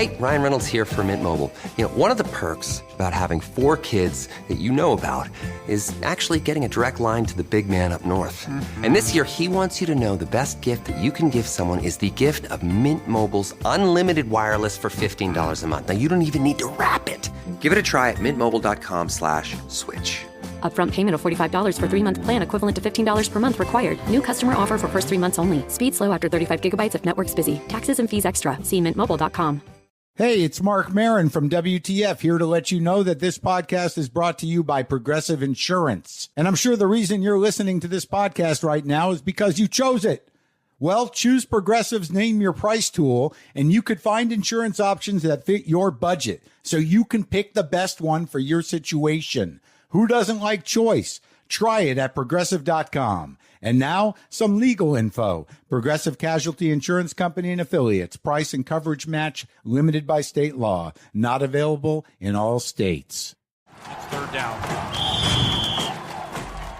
Hey, Ryan Reynolds here for Mint Mobile. You know, one of the perks about having 4 kids that you know about is actually getting a direct line to the big man up north. And this year, he wants you to know the best gift that you can give someone is the gift of Mint Mobile's unlimited wireless for $15 a month. Now, you don't even need to wrap it. Give it a try at mintmobile.com/switch. Upfront payment of $45 for 3-month plan equivalent to $15 per month required. New customer offer for first 3 months only. Speed slow after 35 gigabytes if network's busy. Taxes and fees extra. See mintmobile.com. Hey, it's Mark Marin from WTF here to let you know that this podcast is brought to you by Progressive Insurance. And I'm sure the reason you're listening to this podcast right now is because you chose it. Well, choose Progressive's Name Your Price tool, and you could find insurance options that fit your budget, so you can pick the best one for your situation. Who doesn't like choice? Try it at Progressive.com. And now, some legal info. Progressive Casualty Insurance Company and Affiliates. Price and coverage match limited by state law. Not available in all states. It's third down.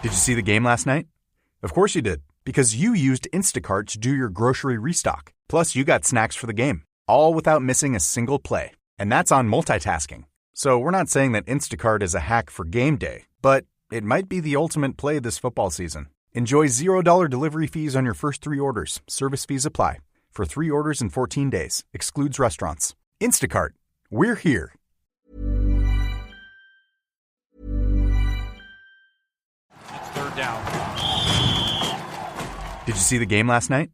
Did you see the game last night? Of course you did, because you used Instacart to do your grocery restock. Plus, you got snacks for the game, all without missing a single play. And that's on multitasking. So we're not saying that Instacart is a hack for game day, but it might be the ultimate play this football season. Enjoy $0 delivery fees on your first 3 orders. Service fees apply. For 3 orders in 14 days. Excludes restaurants. Instacart. We're here. It's third down. Did you see the game last night?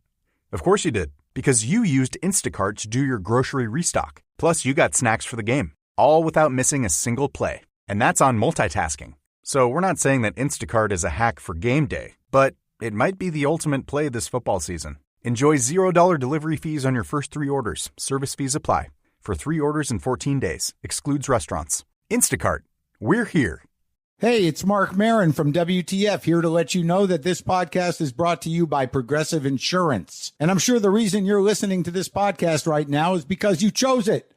Of course you did, because you used Instacart to do your grocery restock. Plus, you got snacks for the game, all without missing a single play. And that's on multitasking. So we're not saying that Instacart is a hack for game day, but it might be the ultimate play this football season. Enjoy $0 delivery fees on your first 3 orders. Service fees apply. For 3 orders in 14 days. Excludes restaurants. Instacart. We're here. Hey, it's Mark Marin from WTF here to let you know that this podcast is brought to you by Progressive Insurance. And I'm sure the reason you're listening to this podcast right now is because you chose it.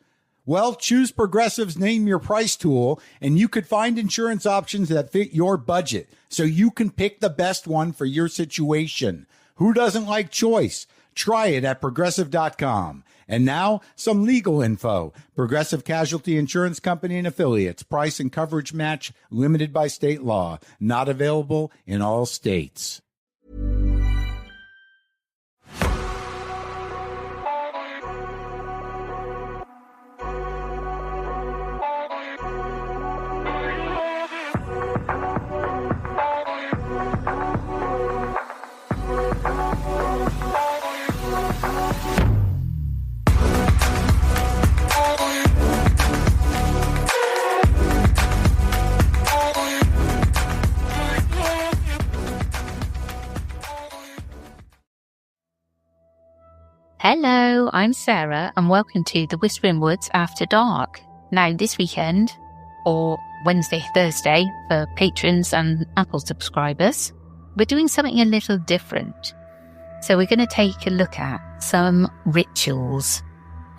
Well, choose Progressive's Name Your Price tool, and you could find insurance options that fit your budget, so you can pick the best one for your situation. Who doesn't like choice? Try it at Progressive.com. And now, some legal info. Progressive Casualty Insurance Company and Affiliates. Price and coverage match limited by state law. Not available in all states. Hello, I'm Sarah, and welcome to the Whispering Woods After Dark. Now, this weekend, or Wednesday, Thursday, for patrons and Apple subscribers, we're doing something a little different. So we're going to take a look at some rituals,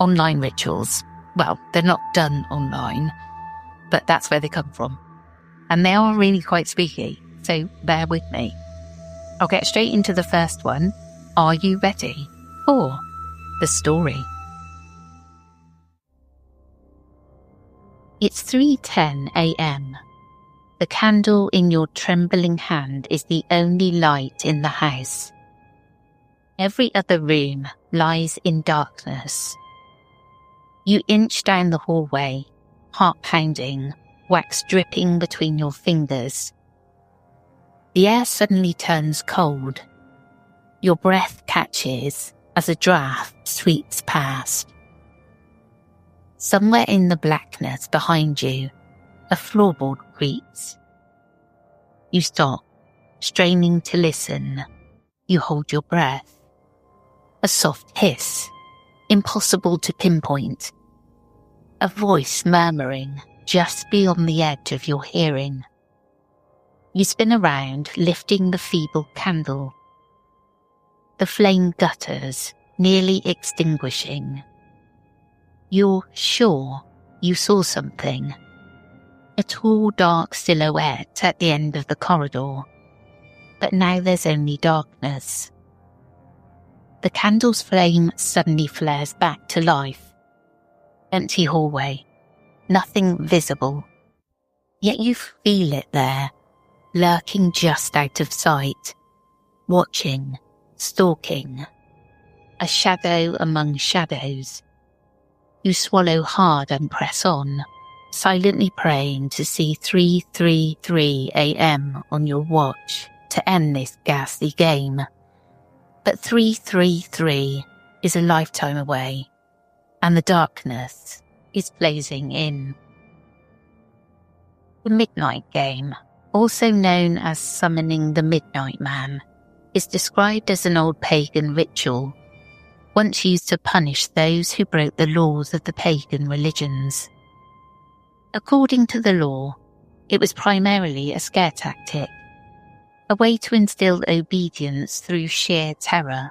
online rituals. Well, they're not done online, but that's where they come from. And they are really quite spooky, so bear with me. I'll get straight into the first one. Are you ready for the story? It's 3:10 a.m. The candle in your trembling hand is the only light in the house. Every other room lies in darkness. You inch down the hallway, heart pounding, wax dripping between your fingers. The air suddenly turns cold. Your breath catches as a draft sweeps past. Somewhere in the blackness behind you, a floorboard creaks. You stop, straining to listen. You hold your breath. A soft hiss, impossible to pinpoint. A voice murmuring just beyond the edge of your hearing. You spin around, lifting the feeble candle. The flame gutters, nearly extinguishing. You're sure you saw something. A tall, dark silhouette at the end of the corridor. But now there's only darkness. The candle's flame suddenly flares back to life. Empty hallway. Nothing visible. Yet you feel it there, lurking just out of sight. Watching, stalking. A shadow among shadows. You swallow hard and press on, silently praying to see 3:33 a.m. on your watch to end this ghastly game. But 3:33 is a lifetime away, and the darkness is closing in. The Midnight Game, also known as summoning the Midnight Man, is described as an old pagan ritual, once used to punish those who broke the laws of the pagan religions. According to the law, it was primarily a scare tactic, a way to instill obedience through sheer terror.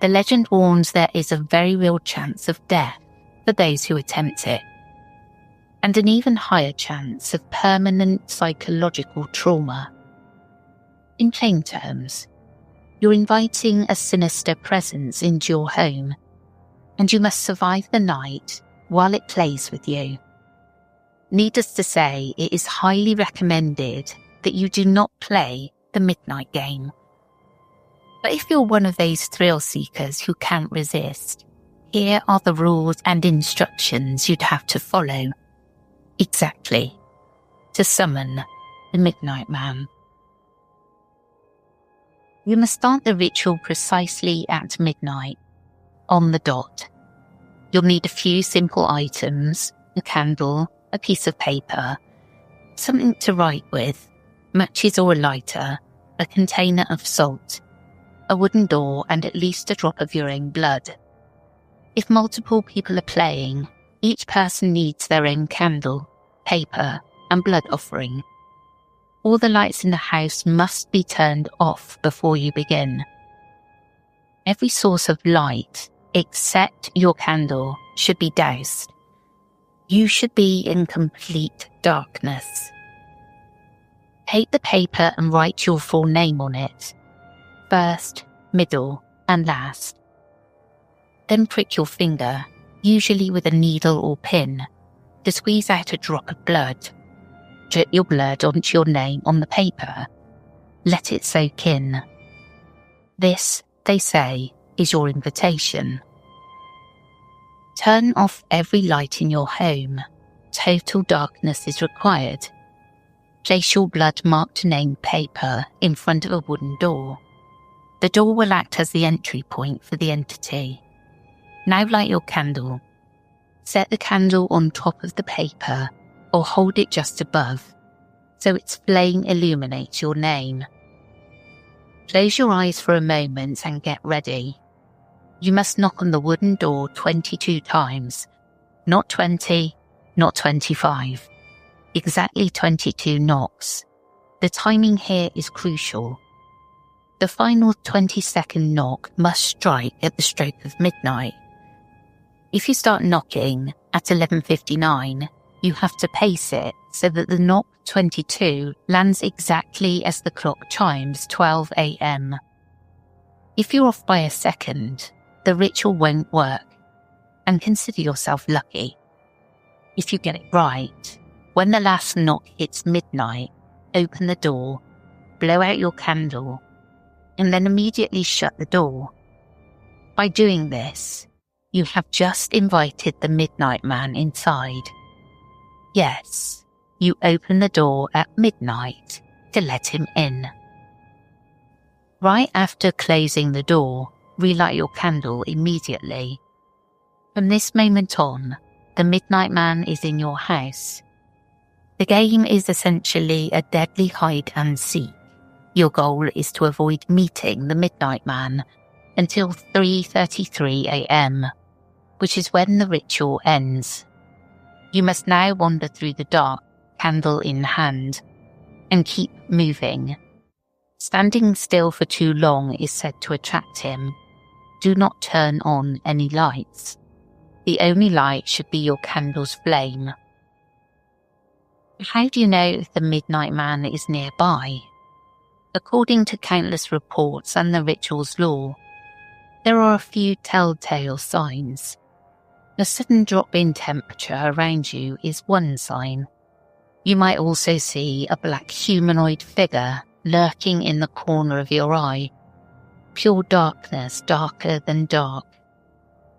The legend warns there is a very real chance of death for those who attempt it, and an even higher chance of permanent psychological trauma. In plain terms, you're inviting a sinister presence into your home, and you must survive the night while it plays with you. Needless to say, it is highly recommended that you do not play the Midnight Game. But if you're one of those thrill seekers who can't resist, here are the rules and instructions you'd have to follow. Exactly. To summon the Midnight Man. You must start the ritual precisely at midnight, on the dot. You'll need a few simple items, a candle, a piece of paper, something to write with, matches or a lighter, a container of salt, a wooden door, and at least a drop of your own blood. If multiple people are playing, each person needs their own candle, paper, and blood offering. All the lights in the house must be turned off before you begin. Every source of light, except your candle, should be doused. You should be in complete darkness. Take the paper and write your full name on it. First, middle, and last. Then prick your finger, usually with a needle or pin, to squeeze out a drop of blood. Drip your blood onto your name on the paper. Let it soak in. This, they say, is your invitation. Turn off every light in your home. Total darkness is required. Place your blood-marked name paper in front of a wooden door. The door will act as the entry point for the entity. Now light your candle. Set the candle on top of the paper or hold it just above, so its flame illuminates your name. Close your eyes for a moment and get ready. You must knock on the wooden door 22 times. Not 20, not 25. Exactly 22 knocks. The timing here is crucial. The final 20-second knock must strike at the stroke of midnight. If you start knocking at 11:59, you have to pace it so that the knock 22 lands exactly as the clock chimes 12 a.m. If you're off by a second, the ritual won't work, and consider yourself lucky. If you get it right, when the last knock hits midnight, open the door, blow out your candle, and then immediately shut the door. By doing this, you have just invited the Midnight Man inside. Yes, you open the door at midnight to let him in. Right after closing the door, relight your candle immediately. From this moment on, the Midnight Man is in your house. The game is essentially a deadly hide and seek. Your goal is to avoid meeting the Midnight Man until 3:33 a.m., which is when the ritual ends. You must now wander through the dark, candle in hand, and keep moving. Standing still for too long is said to attract him. Do not turn on any lights. The only light should be your candle's flame. How do you know if the Midnight Man is nearby? According to countless reports and the ritual's lore, there are a few telltale signs. A sudden drop in temperature around you is one sign. You might also see a black humanoid figure lurking in the corner of your eye. Pure darkness, darker than dark.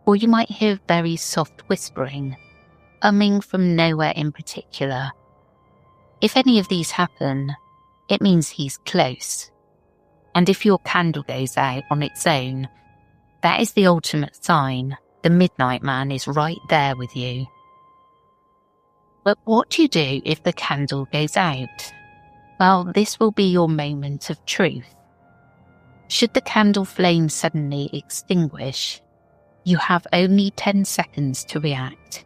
Or you might hear very soft whispering, umming from nowhere in particular. If any of these happen, it means he's close. And if your candle goes out on its own, that is the ultimate sign the Midnight Man is right there with you. But what do you do if the candle goes out? Well, this will be your moment of truth. Should the candle flame suddenly extinguish, you have only 10 seconds to react.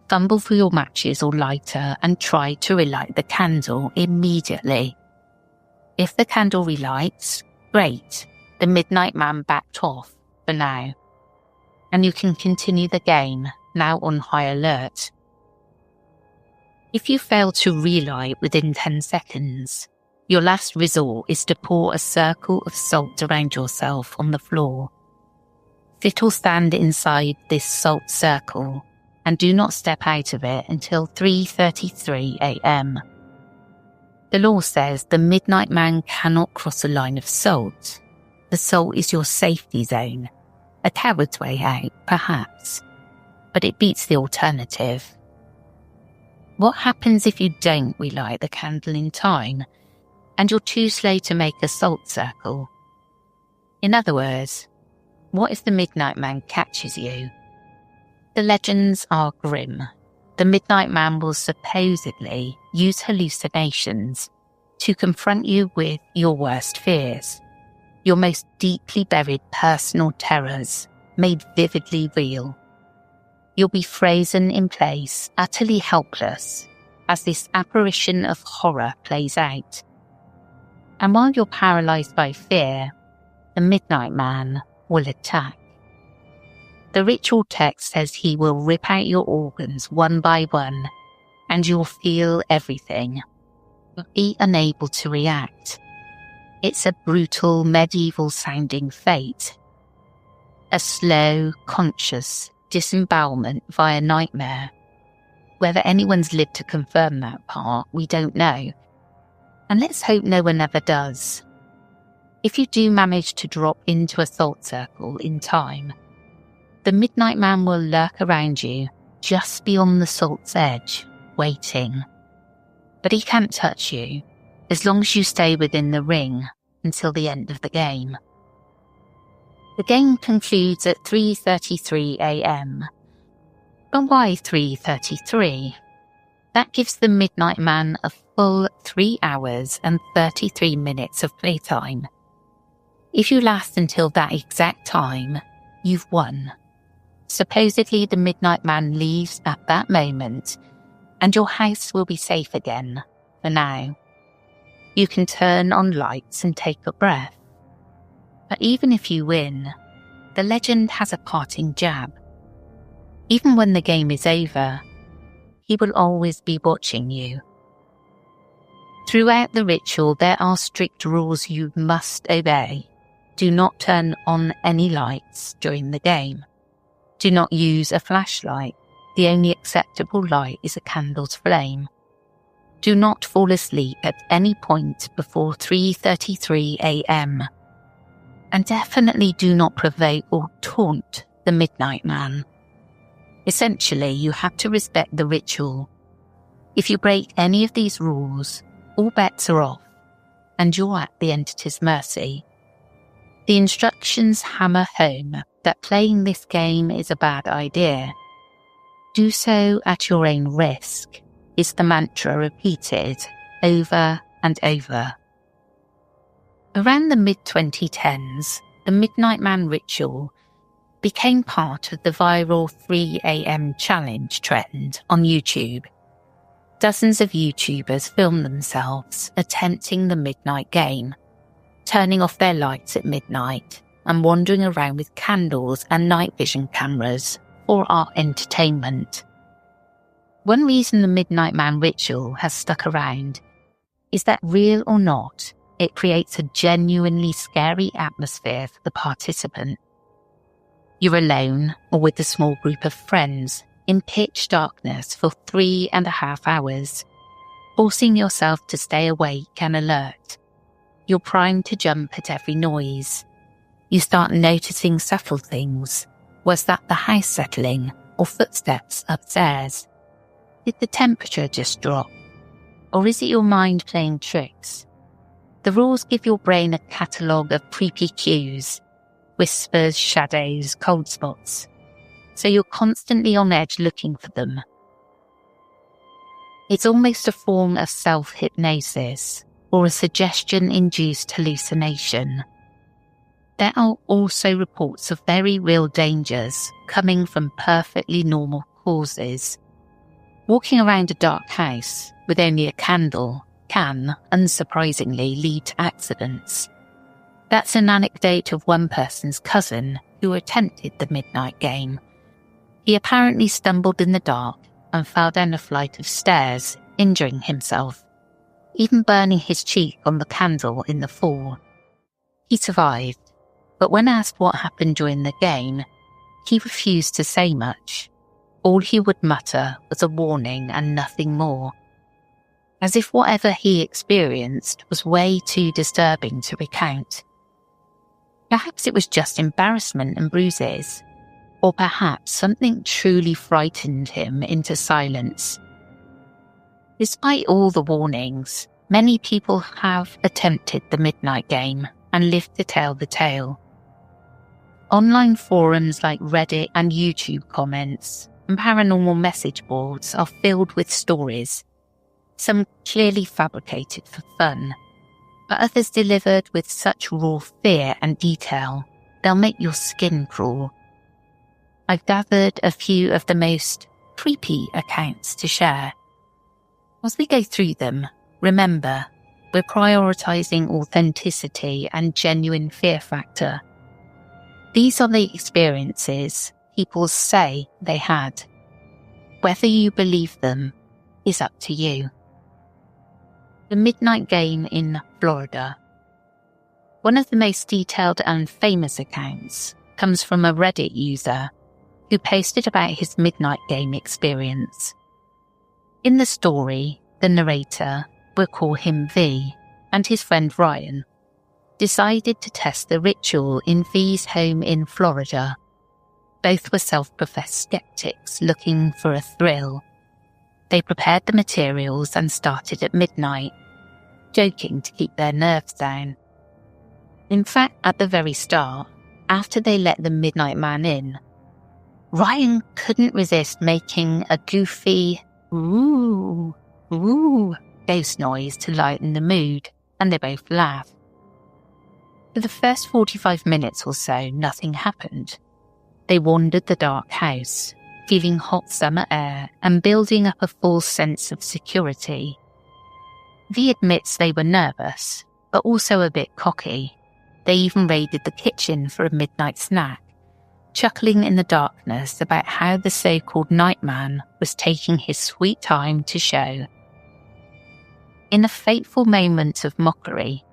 Fumble for your matches or lighter and try to relight the candle immediately. If the candle relights, great, the Midnight Man backed off for now. And you can continue the game, now on high alert. If you fail to relight within 10 seconds, your last resort is to pour a circle of salt around yourself on the floor. Sit or stand inside this salt circle and do not step out of it until 3:33 a.m. The law says the Midnight Man cannot cross a line of salt. The salt is your safety zone. A coward's way out, perhaps, but it beats the alternative. What happens if you don't relight the candle in time and you're too slow to make a salt circle? In other words, what if the Midnight Man catches you? The legends are grim. The Midnight Man will supposedly use hallucinations to confront you with your worst fears, your most deeply buried personal terrors made vividly real. You'll be frozen in place, utterly helpless, as this apparition of horror plays out. And while you're paralysed by fear, the Midnight Man will attack. The ritual text says he will rip out your organs one by one, and you'll feel everything, but be unable to react. It's a brutal, medieval-sounding fate. A slow, conscious disembowelment via nightmare. Whether anyone's lived to confirm that part, we don't know. And let's hope no one ever does. If you do manage to drop into a salt circle in time, the Midnight Man will lurk around you just beyond the salt's edge, waiting. But he can't touch you, as long as you stay within the ring until the end of the game. The game concludes at 3:33 a.m. But why 3:33? That gives the Midnight Man a full 3 hours and 33 minutes of playtime. If you last until that exact time, you've won. Supposedly the Midnight Man leaves at that moment, and your house will be safe again, for now. You can turn on lights and take a breath. But even if you win, the legend has a parting jab. Even when the game is over, he will always be watching you. Throughout the ritual, there are strict rules you must obey. Do not turn on any lights during the game. Do not use a flashlight. The only acceptable light is a candle's flame. Do not fall asleep at any point before 3:33 a.m. And definitely do not provoke or taunt the Midnight Man. Essentially, you have to respect the ritual. If you break any of these rules, all bets are off, and you're at the entity's mercy. The instructions hammer home that playing this game is a bad idea. Do so at your own risk, is the mantra repeated over and over. Around the mid-2010s, the Midnight Man ritual became part of the viral 3 a.m. challenge trend on YouTube. Dozens of YouTubers filmed themselves attempting the midnight game, turning off their lights at midnight and wandering around with candles and night vision cameras for our entertainment. One reason the Midnight Man ritual has stuck around is that, real or not, it creates a genuinely scary atmosphere for the participant. You're alone or with a small group of friends in pitch darkness for 3.5 hours, forcing yourself to stay awake and alert. You're primed to jump at every noise. You start noticing subtle things. Was that the house settling or footsteps upstairs? Did the temperature just drop? Or is it your mind playing tricks? The rules give your brain a catalogue of creepy cues, whispers, shadows, cold spots. So you're constantly on edge looking for them. It's almost a form of self-hypnosis or a suggestion-induced hallucination. There are also reports of very real dangers coming from perfectly normal causes. Walking around a dark house with only a candle can, unsurprisingly, lead to accidents. That's an anecdote of one person's cousin who attempted the midnight game. He apparently stumbled in the dark and fell down a flight of stairs, injuring himself, even burning his cheek on the candle in the fall. He survived, but when asked what happened during the game, he refused to say much. All he would mutter was a warning and nothing more, as if whatever he experienced was way too disturbing to recount. Perhaps it was just embarrassment and bruises, or perhaps something truly frightened him into silence. Despite all the warnings, many people have attempted the midnight game and lived to tell the tale. Online forums like Reddit and YouTube comments and paranormal message boards are filled with stories, some clearly fabricated for fun, but others delivered with such raw fear and detail, they'll make your skin crawl. I've gathered a few of the most creepy accounts to share. As we go through them, remember, we're prioritising authenticity and genuine fear factor. These are the experiences people say they had. Whether you believe them is up to you. The midnight game in Florida. One of the most detailed and famous accounts comes from a Reddit user who posted about his midnight game experience. In the story, the narrator, we'll call him V, and his friend Ryan, decided to test the ritual in V's home in Florida. Both were self-professed skeptics looking for a thrill. They prepared the materials and started at midnight, joking to keep their nerves down. In fact, at the very start, after they let the midnight man in, Ryan couldn't resist making a goofy "ooh, ooh" ghost noise to lighten the mood, and they both laughed. For the first 45 minutes or so, nothing happened. They wandered the dark house, feeling hot summer air and building up a false sense of security. V admits they were nervous, but also a bit cocky. They even raided the kitchen for a midnight snack, chuckling in the darkness about how the so-called nightman was taking his sweet time to show. In a fateful moment of mockery,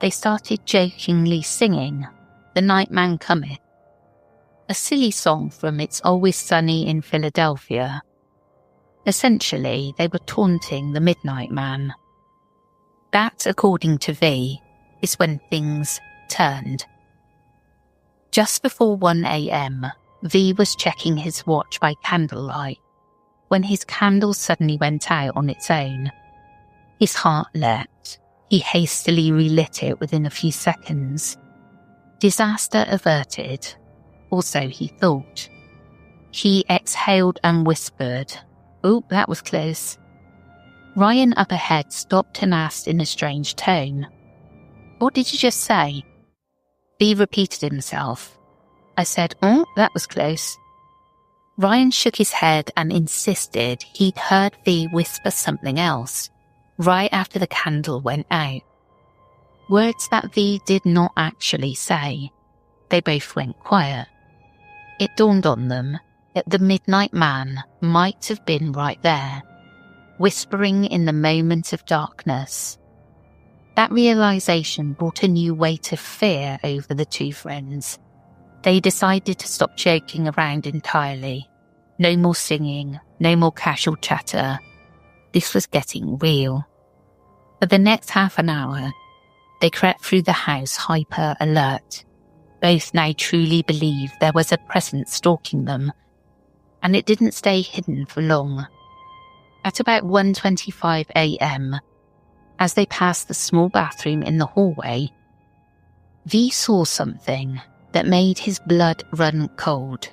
they started jokingly singing "The Nightman Cometh," a silly song from It's Always Sunny in Philadelphia. Essentially, they were taunting the Midnight Man. That, according to V, is when things turned. Just before 1 a.m, V was checking his watch by candlelight when his candle suddenly went out on its own. His heart leapt. He hastily relit it within a few seconds. Disaster averted, or so he thought. He exhaled and whispered, "Oh, that was close." Ryan up ahead stopped and asked in a strange tone, "What did you just say?" V repeated himself. I said, "Oh, that was close." Ryan shook his head and insisted he'd heard V whisper something else, right after the candle went out. Words that V did not actually say. They both went quiet. It dawned on them that the Midnight Man might have been right there, whispering in the moment of darkness. That realization brought a new weight of fear over the two friends. They decided to stop joking around entirely. No more singing, no more casual chatter. This was getting real. For the next half an hour, they crept through the house hyper alert. Both now truly believed there was a presence stalking them, and it didn't stay hidden for long. At about 1:25 a.m, as they passed the small bathroom in the hallway, V saw something that made his blood run cold.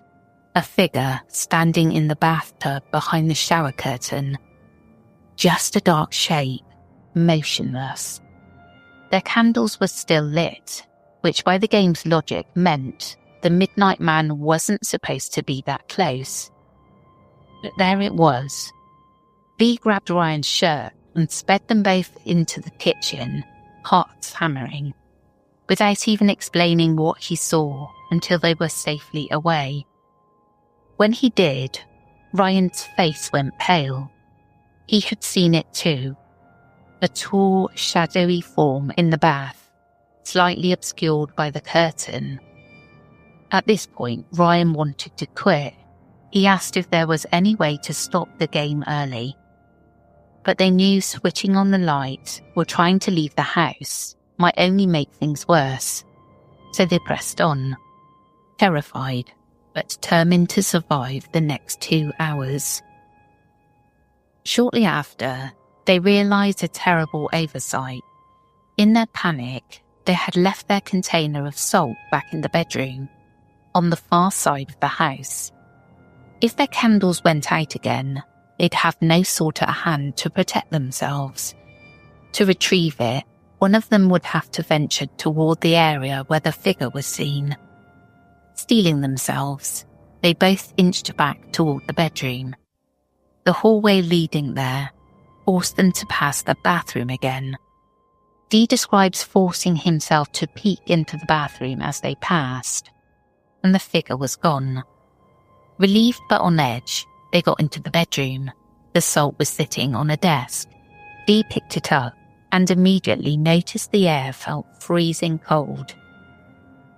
A figure standing in the bathtub behind the shower curtain. Just a dark shape, motionless. Their candles were still lit, which by the game's logic meant the Midnight Man wasn't supposed to be that close. But there it was. V grabbed Ryan's shirt and sped them both into the kitchen, hearts hammering, without even explaining what he saw until they were safely away. When he did, Ryan's face went pale. He had seen it too. A tall, shadowy form in the bath, slightly obscured by the curtain. At this point, Ryan wanted to quit. He asked if there was any way to stop the game early. But they knew switching on the light or trying to leave the house might only make things worse. So they pressed on, terrified, but determined to survive the next 2 hours. Shortly after, they realised a terrible oversight. In their panic, they had left their container of salt back in the bedroom, on the far side of the house. If their candles went out again, they'd have no salt at hand to protect themselves. To retrieve it, one of them would have to venture toward the area where the figure was seen. Steeling themselves, they both inched back toward the bedroom. The hallway leading there forced them to pass the bathroom again. Dee describes forcing himself to peek into the bathroom as they passed, and the figure was gone. Relieved but on edge, they got into the bedroom. The salt was sitting on a desk. Dee picked it up and immediately noticed the air felt freezing cold.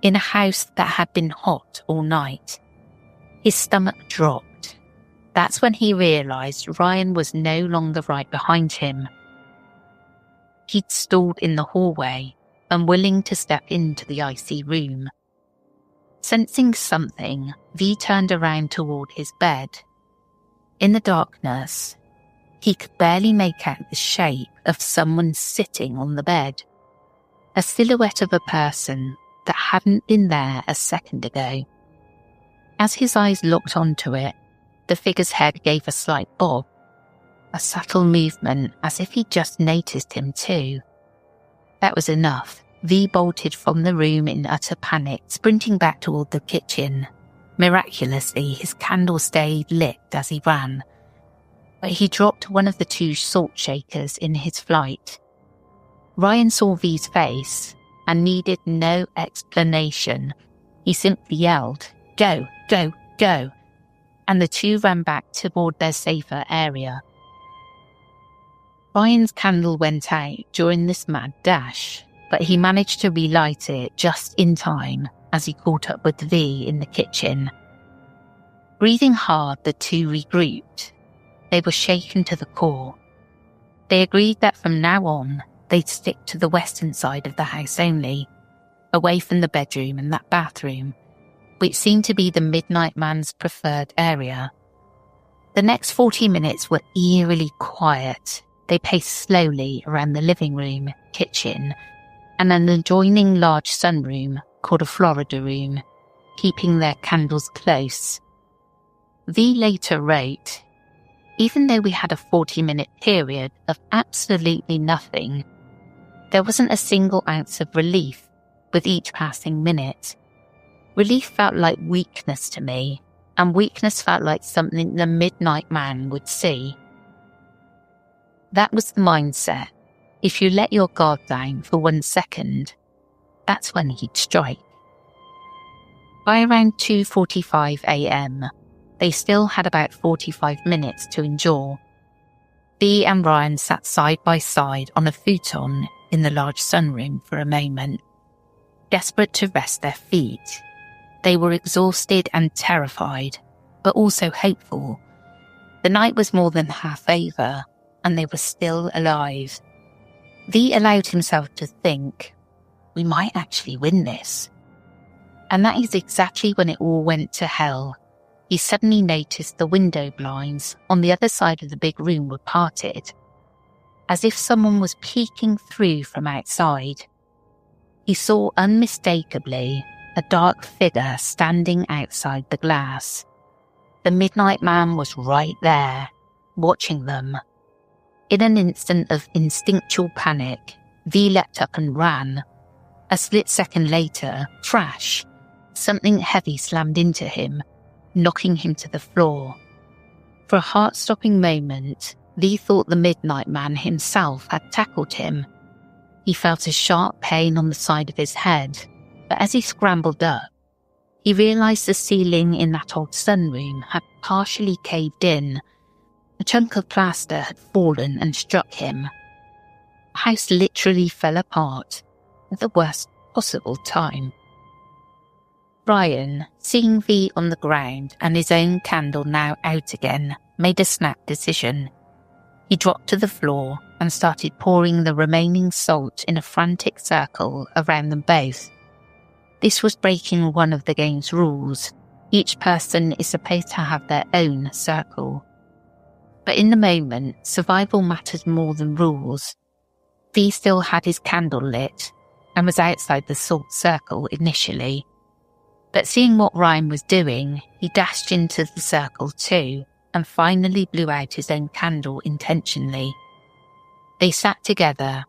In a house that had been hot all night, his stomach dropped. That's when he realised Ryan was no longer right behind him. He'd stalled in the hallway, unwilling to step into the icy room. Sensing something, V turned around toward his bed. In the darkness, he could barely make out the shape of someone sitting on the bed. A silhouette of a person that hadn't been there a second ago. As his eyes locked onto it, the figure's head gave a slight bob, a subtle movement as if he'd just noticed him too. That was enough. V bolted from the room in utter panic, sprinting back toward the kitchen. Miraculously, his candle stayed lit as he ran, but he dropped one of the 2 salt shakers in his flight. Ryan saw V's face and needed no explanation. He simply yelled, "Go, go, go," and the 2 ran back toward their safer area. Ryan's candle went out during this mad dash, but he managed to relight it just in time as he caught up with V in the kitchen. Breathing hard, the 2 regrouped. They were shaken to the core. They agreed that from now on, they'd stick to the western side of the house only, away from the bedroom and that bathroom, which seemed to be the Midnight Man's preferred area. The next 40 minutes were eerily quiet. They paced slowly around the living room, kitchen, and an adjoining large sunroom called a Florida room, keeping their candles close. V later wrote, "Even though we had a 40-minute period of absolutely nothing, there wasn't a single ounce of relief with each passing minute. Relief felt like weakness to me, and weakness felt like something the Midnight Man would see." That was the mindset. If you let your guard down for 1 second, that's when he'd strike. By around 2:45 a.m, they still had about 45 minutes to endure. V and Ryan sat side by side on a futon in the large sunroom for a moment, desperate to rest their feet. They were exhausted and terrified, but also hopeful. The night was more than half over, and they were still alive. V allowed himself to think, we might actually win this. And that is exactly when it all went to hell. He suddenly noticed the window blinds on the other side of the big room were parted, as if someone was peeking through from outside. He saw unmistakably a dark figure standing outside the glass. The Midnight Man was right there, watching them. In an instant of instinctual panic, V leapt up and ran. A split second later, crash! Something heavy slammed into him, knocking him to the floor. For a heart-stopping moment, V thought the Midnight Man himself had tackled him. He felt a sharp pain on the side of his head, but as he scrambled up, he realised the ceiling in that old sunroom had partially caved in. A chunk of plaster had fallen and struck him. The house literally fell apart at the worst possible time. Ryan, seeing V on the ground and his own candle now out again, made a snap decision. He dropped to the floor and started pouring the remaining salt in a frantic circle around them both. This was breaking one of the game's rules. Each person is supposed to have their own circle. But in the moment, survival mattered more than rules. V still had his candle lit and was outside the salt circle initially. But seeing what Ryan was doing, he dashed into the circle too and finally blew out his own candle intentionally. They sat together,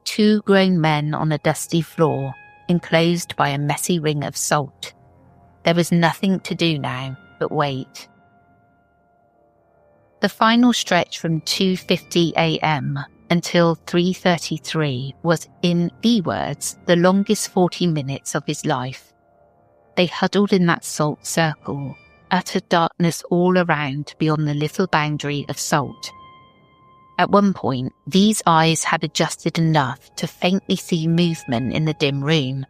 two grown men on a dusty floor, enclosed by a messy ring of salt. There was nothing to do now but wait. The final stretch from 2:50 a.m. until 3:33 was, in V words, the longest 40 minutes of his life. They huddled in that salt circle, utter darkness all around beyond the little boundary of salt. At one point, V's eyes had adjusted enough to faintly see movement in the dim room.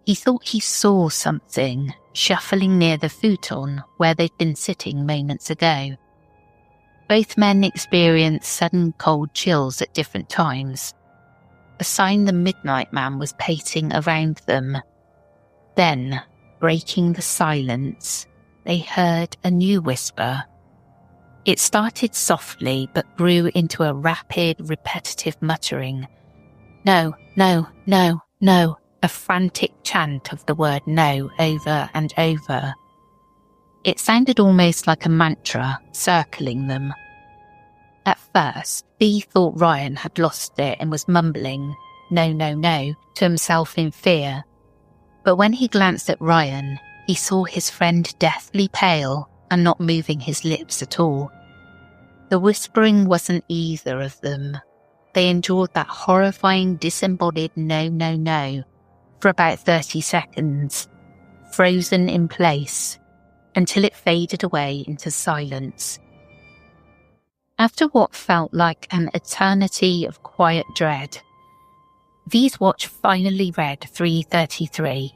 He thought he saw something shuffling near the futon where they'd been sitting moments ago. Both men experienced sudden cold chills at different times, a sign the Midnight Man was pacing around them. Then, breaking the silence, they heard a new whisper. It started softly but grew into a rapid, repetitive muttering. No, no, no, no, a frantic chant of the word no over and over. It sounded almost like a mantra circling them. At first, V thought Ryan had lost it and was mumbling, no, no, no, to himself in fear. But when he glanced at Ryan, he saw his friend deathly pale and not moving his lips at all. The whispering wasn't either of them. They endured that horrifying disembodied no, no, no for about 30 seconds, frozen in place, until it faded away into silence. After what felt like an eternity of quiet dread, V's watch finally read 3:33.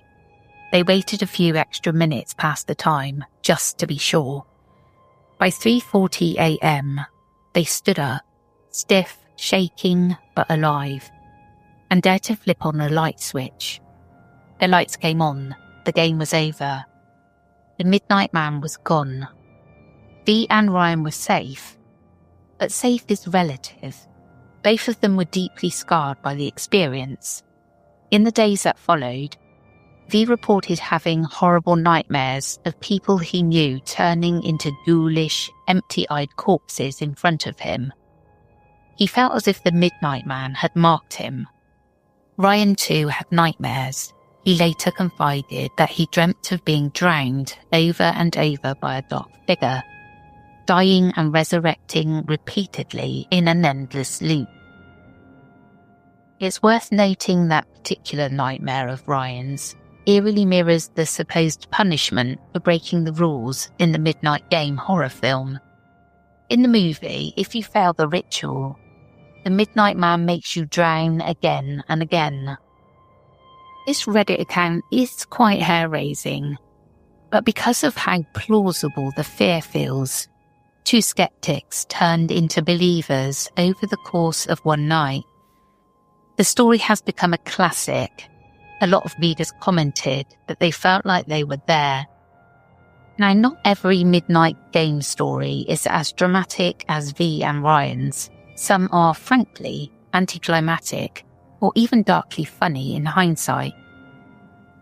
They waited a few extra minutes past the time, just to be sure. By 3:40 a.m, they stood up, stiff, shaking, but alive, and dared to flip on a light switch. The lights came on. The game was over. The Midnight Man was gone. V and Ryan were safe, but safe is relative. Both of them were deeply scarred by the experience. In the days that followed, V reported having horrible nightmares of people he knew turning into ghoulish, empty-eyed corpses in front of him. He felt as if the Midnight Man had marked him. Ryan too had nightmares. He later confided that he dreamt of being drowned over and over by a dark figure, dying and resurrecting repeatedly in an endless loop. It's worth noting that particular nightmare of Ryan's eerily mirrors the supposed punishment for breaking the rules in the Midnight Game horror film. In the movie, if you fail the ritual, the Midnight Man makes you drown again and again. This Reddit account is quite hair-raising, but because of how plausible the fear feels, 2 skeptics turned into believers over the course of one night. The story has become a classic. A lot of readers commented that they felt like they were there. Now, not every midnight game story is as dramatic as V and Ryan's. Some are, frankly, anticlimactic or even darkly funny in hindsight.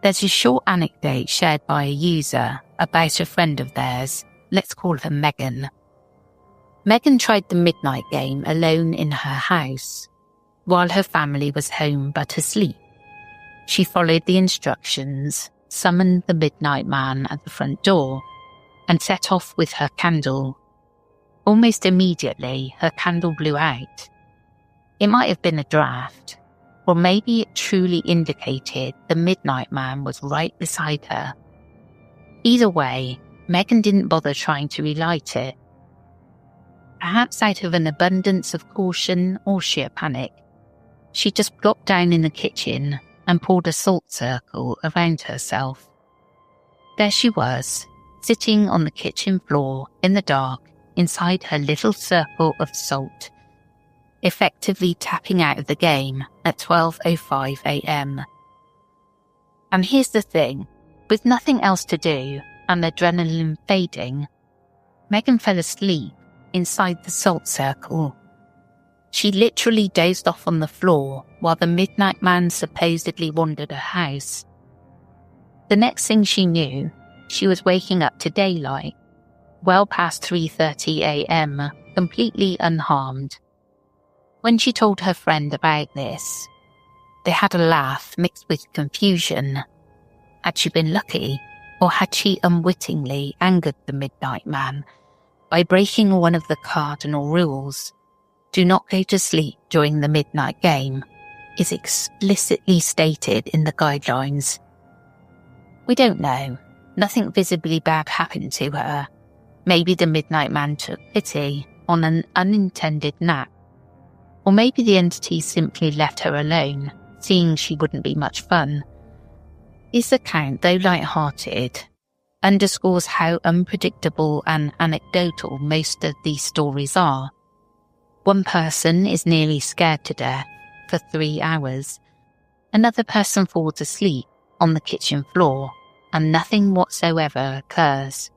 There's a short anecdote shared by a user about a friend of theirs. Let's call her Megan. Megan tried the midnight game alone in her house, while her family was home but asleep. She followed the instructions, summoned the midnight man at the front door, and set off with her candle. Almost immediately, her candle blew out. It might have been a draft, or maybe it truly indicated the midnight man was right beside her. Either way, Megan didn't bother trying to relight it. Perhaps out of an abundance of caution or sheer panic, she just plopped down in the kitchen and poured a salt circle around herself. There she was, sitting on the kitchen floor in the dark inside her little circle of salt, effectively tapping out of the game at 12:05 a.m. And here's the thing, with nothing else to do and adrenaline fading, Megan fell asleep inside the salt circle. She literally dozed off on the floor while the midnight man supposedly wandered her house. The next thing she knew, she was waking up to daylight, well past 3:30 a.m, completely unharmed. When she told her friend about this, they had a laugh mixed with confusion. Had she been lucky, or had she unwittingly angered the midnight man by breaking one of the cardinal rules? Do not go to sleep during the midnight game is explicitly stated in the guidelines. We don't know. Nothing visibly bad happened to her. Maybe the midnight man took pity on an unintended nap. Or maybe the entity simply left her alone, seeing she wouldn't be much fun. This account, though light-hearted, underscores how unpredictable and anecdotal most of these stories are. One person is nearly scared to death for 3 hours. Another person falls asleep on the kitchen floor, and nothing whatsoever occurs.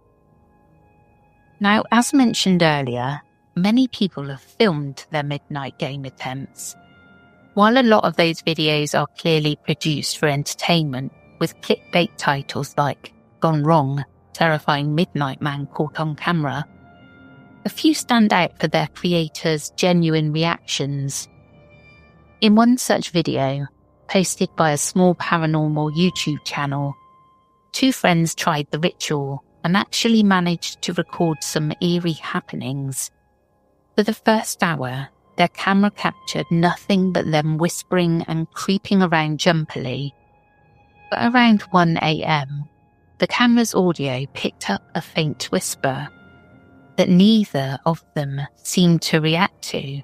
Now, as mentioned earlier, many people have filmed their midnight game attempts. While a lot of those videos are clearly produced for entertainment, with clickbait titles like "Gone Wrong, Terrifying Midnight Man Caught on Camera," a few stand out for their creators' genuine reactions. In one such video, posted by a small paranormal YouTube channel, 2 friends tried the ritual and actually managed to record some eerie happenings. For the first hour, their camera captured nothing but them whispering and creeping around jumpily. But around 1 a.m, the camera's audio picked up a faint whisper that neither of them seemed to react to.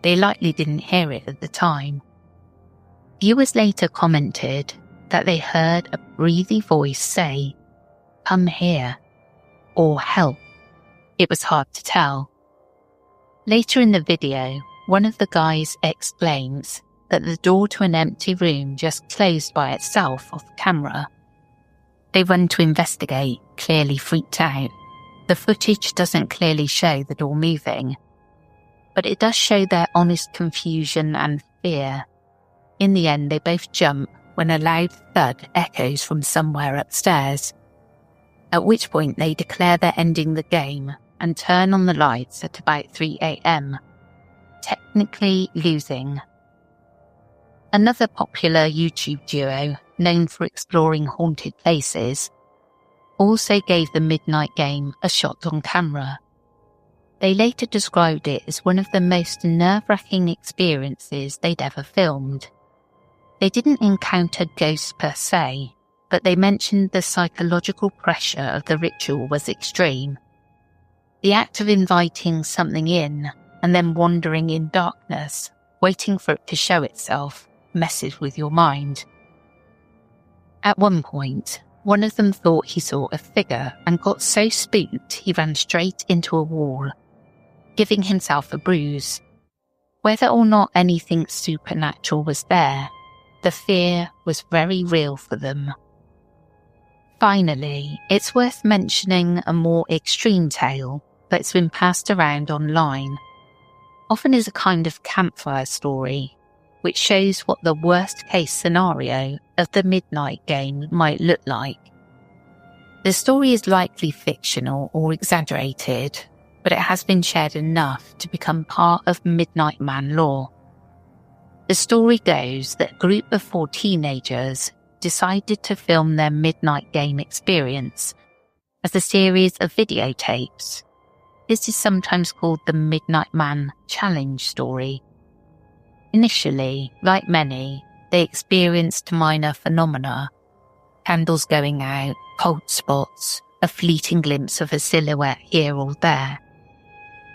They likely didn't hear it at the time. Viewers later commented that they heard a breathy voice say, "Come here," or "Help." It was hard to tell. Later in the video, one of the guys explains that the door to an empty room just closed by itself off camera. They run to investigate, clearly freaked out. The footage doesn't clearly show the door moving, but it does show their honest confusion and fear. In the end, they both jump when a loud thud echoes from somewhere upstairs, at which point they declare they're ending the game and turn on the lights at about 3 a.m, technically losing. Another popular YouTube duo, known for exploring haunted places, also gave the midnight game a shot on camera. They later described it as one of the most nerve-wracking experiences they'd ever filmed. They didn't encounter ghosts per se, but they mentioned the psychological pressure of the ritual was extreme. The act of inviting something in and then wandering in darkness, waiting for it to show itself, messes with your mind. At one point, one of them thought he saw a figure and got so spooked he ran straight into a wall, giving himself a bruise. Whether or not anything supernatural was there, the fear was very real for them. Finally, it's worth mentioning a more extreme tale that's been passed around online, often as a kind of campfire story, which shows what the worst-case scenario of the midnight game might look like. The story is likely fictional or exaggerated, but it has been shared enough to become part of Midnight Man lore. The story goes that a group of 4 teenagers decided to film their midnight game experience as a series of videotapes. This is sometimes called the Midnight Man Challenge story. Initially, like many, they experienced minor phenomena: candles going out, cold spots, a fleeting glimpse of a silhouette here or there.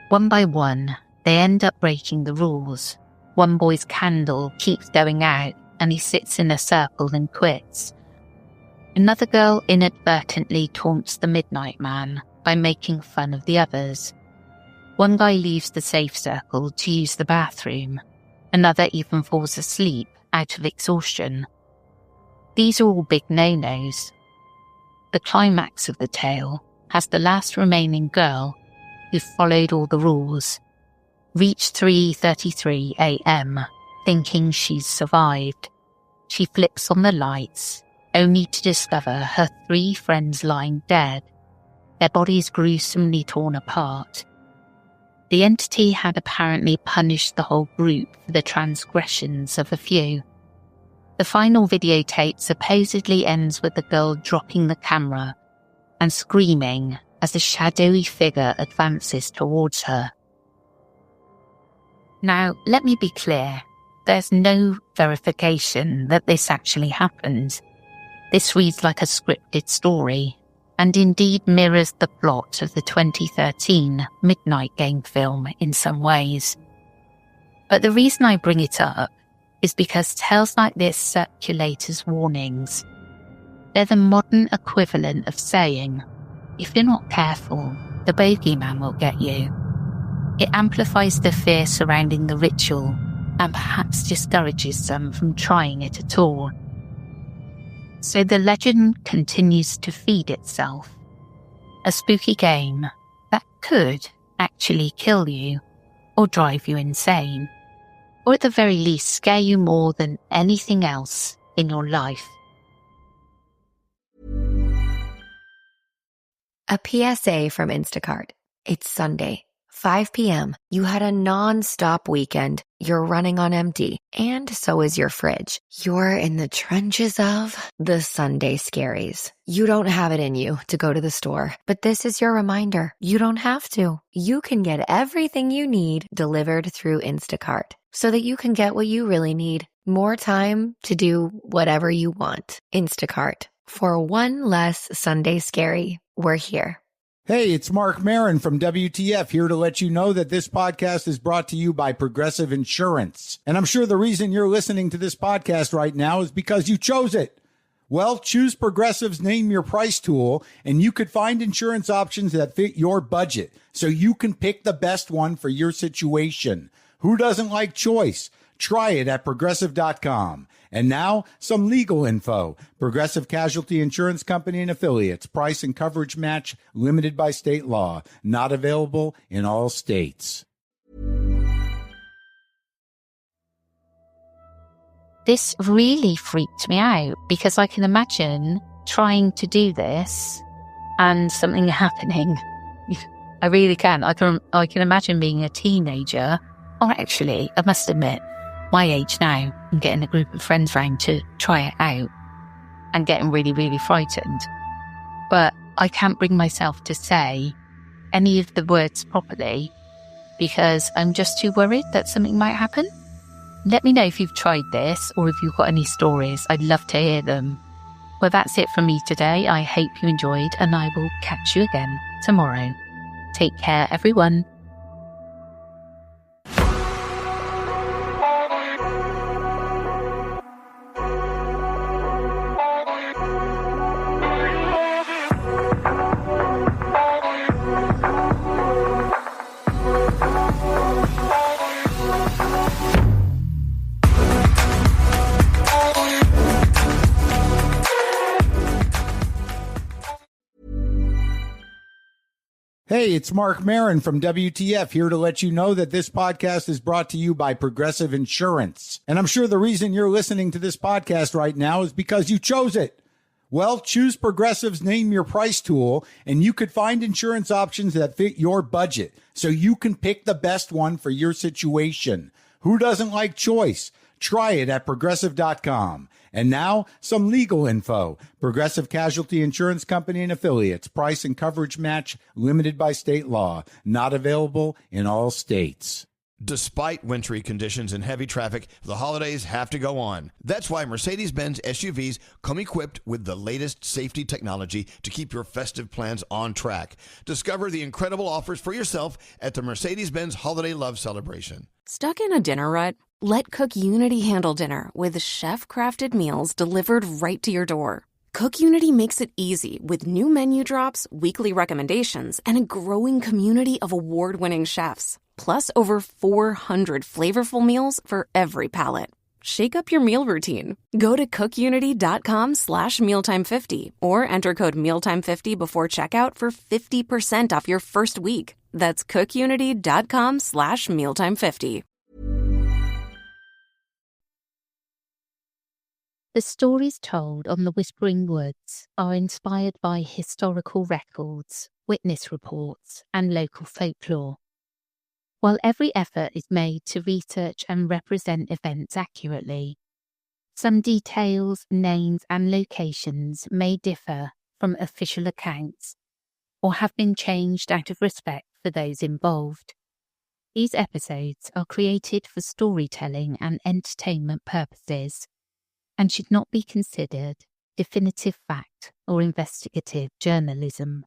One by one, they end up breaking the rules. One boy's candle keeps going out and he sits in a circle and quits. Another girl inadvertently taunts the Midnight Man by making fun of the others. One guy leaves the safe circle to use the bathroom. Another even falls asleep out of exhaustion. These are all big no-nos. The climax of the tale has the last remaining girl, who followed all the rules, reach 3:33 a.m, thinking she's survived. She flips on the lights, only to discover her 3 friends lying dead, their bodies gruesomely torn apart. The entity had apparently punished the whole group for the transgressions of a few. The final videotape supposedly ends with the girl dropping the camera and screaming as a shadowy figure advances towards her. Now, let me be clear, there's no verification that this actually happened. This reads like a scripted story, and indeed mirrors the plot of the 2013 Midnight Game film in some ways. But the reason I bring it up is because tales like this circulate as warnings. They're the modern equivalent of saying, if you're not careful, the bogeyman will get you. It amplifies the fear surrounding the ritual and perhaps discourages some from trying it at all. So the legend continues to feed itself. A spooky game that could actually kill you or drive you insane, or at the very least scare you more than anything else in your life. A PSA from Instacart. It's Sunday, 5 p.m. You had a non-stop weekend. You're running on empty, and so is your fridge. You're in the trenches of the Sunday scaries. You don't have it in you to go to the store, but this is your reminder. You don't have to. You can get everything you need delivered through Instacart so that you can get what you really need. More time to do whatever you want. Instacart. For one less Sunday scary, we're here. Hey, it's Mark Marin from WTF here to let you know that this podcast is brought to you by Progressive Insurance. And I'm sure the reason you're listening to this podcast right now is because you chose it. Well, choose Progressive's Name Your Price tool, and you could find insurance options that fit your budget, so you can pick the best one for your situation. Who doesn't like choice? Try it at Progressive.com. And now, some legal info. Progressive Casualty Insurance Company and Affiliates. Price and coverage match limited by state law. Not available in all states. This really freaked me out because I can imagine trying to do this and something happening. I really can. I can imagine being a teenager, or actually, I must admit, my age now, and getting a group of friends round to try it out and getting really, really frightened. But I can't bring myself to say any of the words properly because I'm just too worried that something might happen. Let me know if you've tried this or if you've got any stories. I'd love to hear them. Well, that's it from me today. I hope you enjoyed, and I will catch you again tomorrow. Take care, everyone. Hey, it's Mark Marin from WTF here to let you know that this podcast is brought to you by Progressive Insurance. And I'm sure the reason you're listening to this podcast right now is because you chose it. Well, choose Progressive's Name Your Price tool, and you could find insurance options that fit your budget, so you can pick the best one for your situation. Who doesn't like choice? Try it at Progressive.com. And now, some legal info. Progressive Casualty Insurance Company and Affiliates. Price and coverage match limited by state law. Not available in all states. Despite wintry conditions and heavy traffic, the holidays have to go on. That's why Mercedes-Benz SUVs come equipped with the latest safety technology to keep your festive plans on track. Discover the incredible offers for yourself at the Mercedes-Benz Holiday Love Celebration. Stuck in a dinner rut? Let Cook Unity handle dinner with chef-crafted meals delivered right to your door. Cook Unity makes it easy with new menu drops, weekly recommendations, and a growing community of award-winning chefs. Plus over 400 flavorful meals for every palate. Shake up your meal routine. Go to cookunity.com/mealtime50 or enter code mealtime50 before checkout for 50% off your first week. That's cookunity.com/mealtime50. The stories told on the Whispering Woods are inspired by historical records, witness reports, and local folklore. While every effort is made to research and represent events accurately, some details, names, and locations may differ from official accounts or have been changed out of respect for those involved. These episodes are created for storytelling and entertainment purposes and should not be considered definitive fact or investigative journalism.